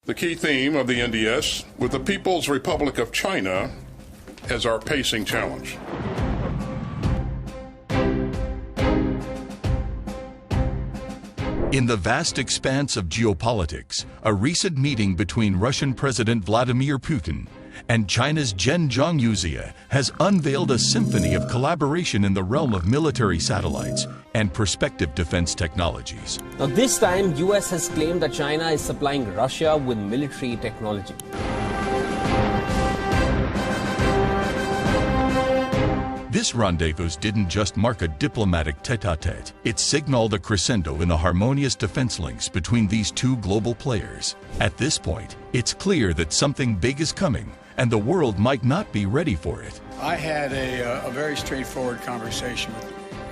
The key theme of the NDS, with the People's Republic of China as our pacing challenge. In the vast expanse of geopolitics, a recent meeting between Russian President Vladimir Putin and China's Zheng Zhongyuzia has unveiled a symphony of collaboration in the realm of military satellites and prospective defense technologies. Now this time, US has claimed that China is supplying Russia with military technology. This rendezvous didn't just mark a diplomatic tete-a-tete. It signaled a crescendo in the harmonious defense links between these two global players. At this point, it's clear that something big is coming, and the world might not be ready for it. I had a very straightforward conversation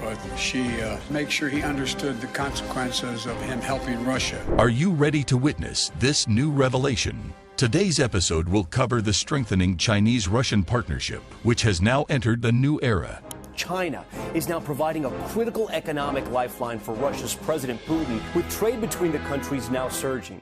with Xi, make sure he understood the consequences of him helping Russia. Are you ready to witness this new revelation? Today's episode will cover the strengthening Chinese-Russian partnership, which has now entered a new era. China is now providing a critical economic lifeline for Russia's President Putin, with trade between the countries now surging.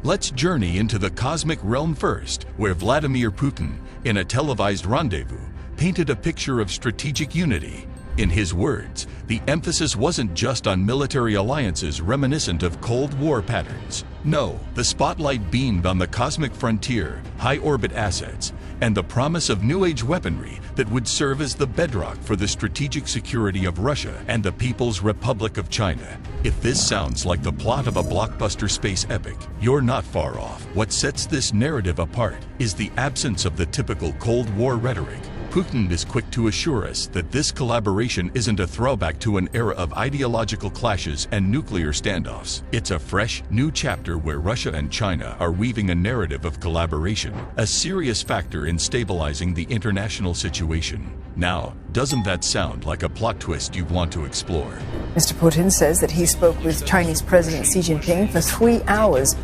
Let's journey into the cosmic realm first, where Vladimir Putin, in a televised rendezvous, painted a picture of strategic unity. In his words, the emphasis wasn't just on military alliances reminiscent of Cold War patterns. No, the spotlight beamed on the cosmic frontier, high-orbit assets, and the promise of new-age weaponry that would serve as the bedrock for the strategic security of Russia and the People's Republic of China. If this sounds like the plot of a blockbuster space epic, you're not far off. What sets this narrative apart is the absence of the typical Cold War rhetoric. Putin is quick to assure us that this collaboration isn't a throwback to an era of ideological clashes and nuclear standoffs. It's a fresh, new chapter where Russia and China are weaving a narrative of collaboration, a serious factor in stabilizing the international situation. Now, doesn't that sound like a plot twist you want to explore? Mr. Putin says that he spoke with Chinese President Xi Jinping for 3 hours,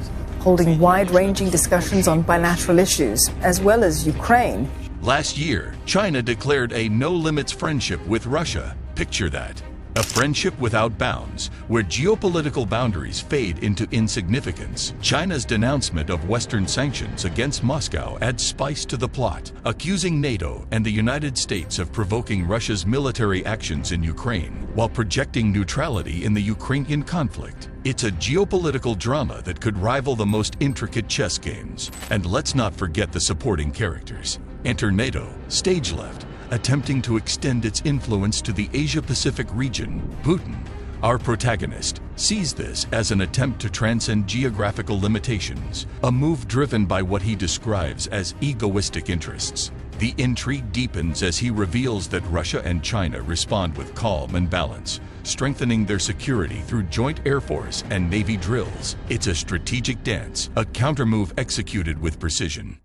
holding wide-ranging discussions on bilateral issues, as well as Ukraine. Last year, China declared a no-limits friendship with Russia. Picture that. A friendship without bounds, where geopolitical boundaries fade into insignificance. China's denouncement of Western sanctions against Moscow adds spice to the plot, accusing NATO and the United States of provoking Russia's military actions in Ukraine, while projecting neutrality in the Ukrainian conflict. It's a geopolitical drama that could rival the most intricate chess games. And let's not forget the supporting characters. Enter NATO, stage left, attempting to extend its influence to the Asia-Pacific region. Putin, our protagonist, sees this as an attempt to transcend geographical limitations, a move driven by what he describes as egoistic interests. The intrigue deepens as he reveals that Russia and China respond with calm and balance, strengthening their security through joint Air Force and Navy drills. It's a strategic dance, a countermove executed with precision.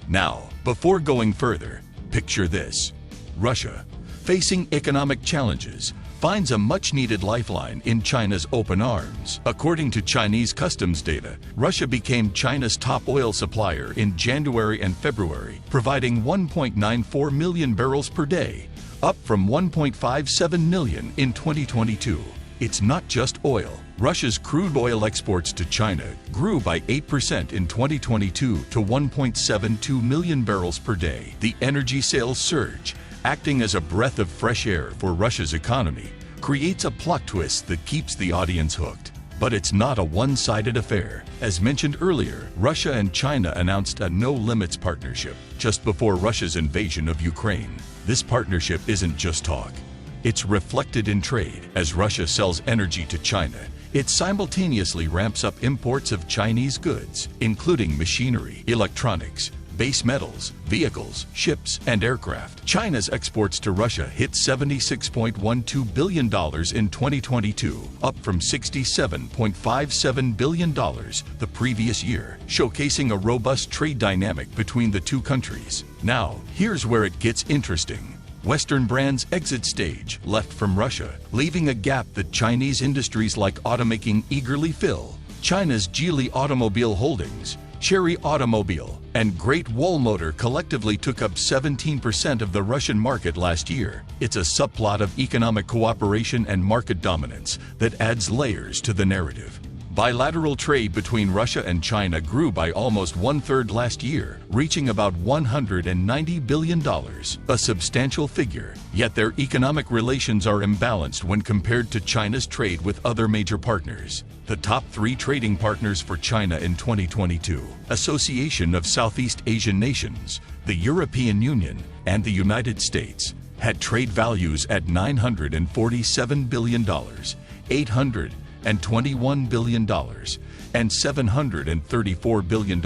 Now, before going further, picture this. Russia, facing economic challenges, finds a much-needed lifeline in China's open arms. According to Chinese customs data, Russia became China's top oil supplier in January and February, providing 1.94 million barrels per day, up from 1.57 million in 2022. It's not just oil. Russia's crude oil exports to China grew by 8% in 2022 to 1.72 million barrels per day. The energy sales surge, acting as a breath of fresh air for Russia's economy, creates a plot twist that keeps the audience hooked. But it's not a one-sided affair. As mentioned earlier, Russia and China announced a no-limits partnership just before Russia's invasion of Ukraine. This partnership isn't just talk. It's reflected in trade. As Russia sells energy to China, it simultaneously ramps up imports of Chinese goods, including machinery, electronics, base metals, vehicles, ships, and aircraft. China's exports to Russia hit $76.12 billion in 2022, up from $67.57 billion the previous year, showcasing a robust trade dynamic between the two countries. Now, here's where it gets interesting. Western brands exit stage left from Russia, leaving a gap that Chinese industries like automaking eagerly fill. China's Geely Automobile Holdings, Chery Automobile, and Great Wall Motor collectively took up 17% of the Russian market last year. It's a subplot of economic cooperation and market dominance that adds layers to the narrative. Bilateral trade between Russia and China grew by almost one-third last year, reaching about $190 billion, a substantial figure. Yet their economic relations are imbalanced when compared to China's trade with other major partners. The top 3 trading partners for China in 2022, Association of Southeast Asian Nations, the European Union, and the United States, had trade values at $947 billion, $821 billion, and $734 billion,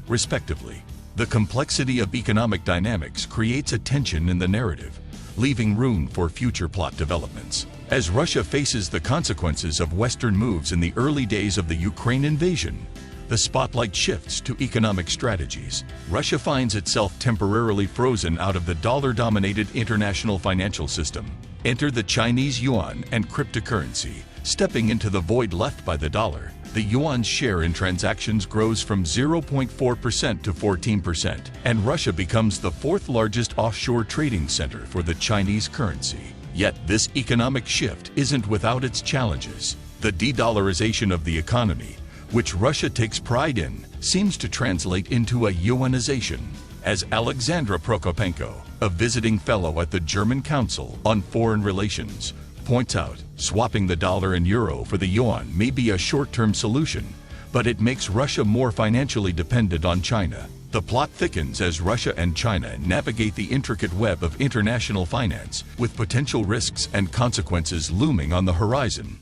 respectively. The complexity of economic dynamics creates a tension in the narrative, leaving room for future plot developments. As Russia faces the consequences of Western moves in the early days of the Ukraine invasion, the spotlight shifts to economic strategies. Russia finds itself temporarily frozen out of the dollar-dominated international financial system. Enter the Chinese yuan and cryptocurrency. Stepping into the void left by the dollar, the yuan's share in transactions grows from 0.4% to 14%, and Russia becomes the 4th largest offshore trading center for the Chinese currency. Yet this economic shift isn't without its challenges. The de-dollarization of the economy, which Russia takes pride in, seems to translate into a yuanization. As Alexandra Prokopenko, a visiting fellow at the German Council on Foreign Relations, points out, swapping the dollar and euro for the yuan may be a short-term solution, but it makes Russia more financially dependent on China. The plot thickens as Russia and China navigate the intricate web of international finance, with potential risks and consequences looming on the horizon.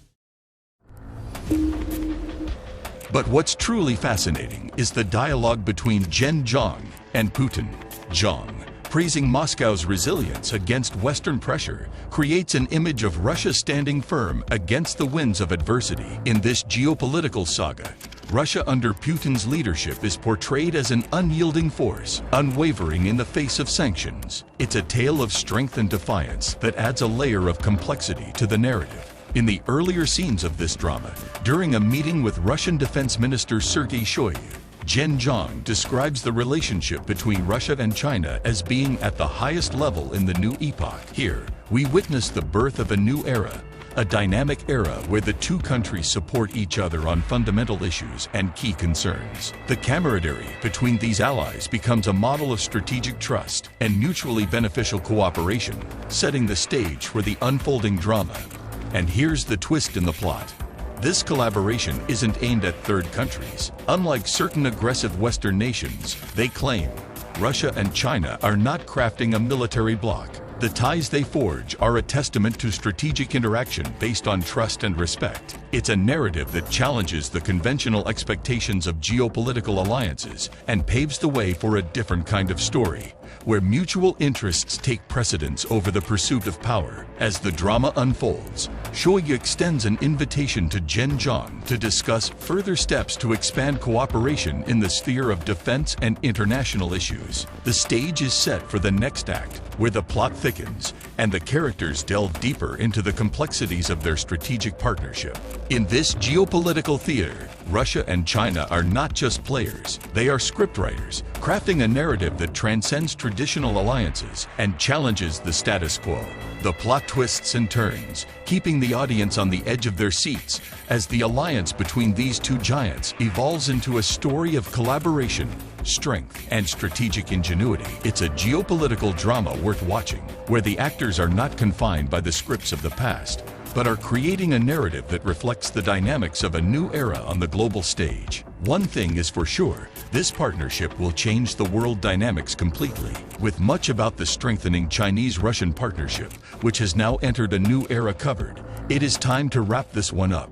But what's truly fascinating is the dialogue between Zhang and Putin. Zhang, praising Moscow's resilience against Western pressure, creates an image of Russia standing firm against the winds of adversity. In this geopolitical saga, Russia under Putin's leadership is portrayed as an unyielding force, unwavering in the face of sanctions. It's a tale of strength and defiance that adds a layer of complexity to the narrative. In the earlier scenes of this drama, during a meeting with Russian Defense Minister Sergei Shoigu, Zhang describes the relationship between Russia and China as being at the highest level in the new epoch. Here, we witness the birth of a new era, a dynamic era where the two countries support each other on fundamental issues and key concerns. The camaraderie between these allies becomes a model of strategic trust and mutually beneficial cooperation, setting the stage for the unfolding drama. And here's the twist in the plot. This collaboration isn't aimed at third countries. Unlike certain aggressive Western nations, they claim Russia and China are not crafting a military bloc. The ties they forge are a testament to strategic interaction based on trust and respect. It's a narrative that challenges the conventional expectations of geopolitical alliances and paves the way for a different kind of story, where mutual interests take precedence over the pursuit of power. As the drama unfolds, Shoigu extends an invitation to Zhang to discuss further steps to expand cooperation in the sphere of defense and international issues. The stage is set for the next act, where the plot thickens and the characters delve deeper into the complexities of their strategic partnership. In this geopolitical theater, Russia and China are not just players, they are scriptwriters, crafting a narrative that transcends traditional alliances and challenges the status quo. The plot twists and turns, keeping the audience on the edge of their seats as the alliance between these two giants evolves into a story of collaboration, strength, and strategic ingenuity. It's a geopolitical drama worth watching, where the actors are not confined by the scripts of the past, but are creating a narrative that reflects the dynamics of a new era on the global stage. One thing is for sure, this partnership will change the world dynamics completely. With much about the strengthening Chinese-Russian partnership, which has now entered a new era covered, it is time to wrap this one up.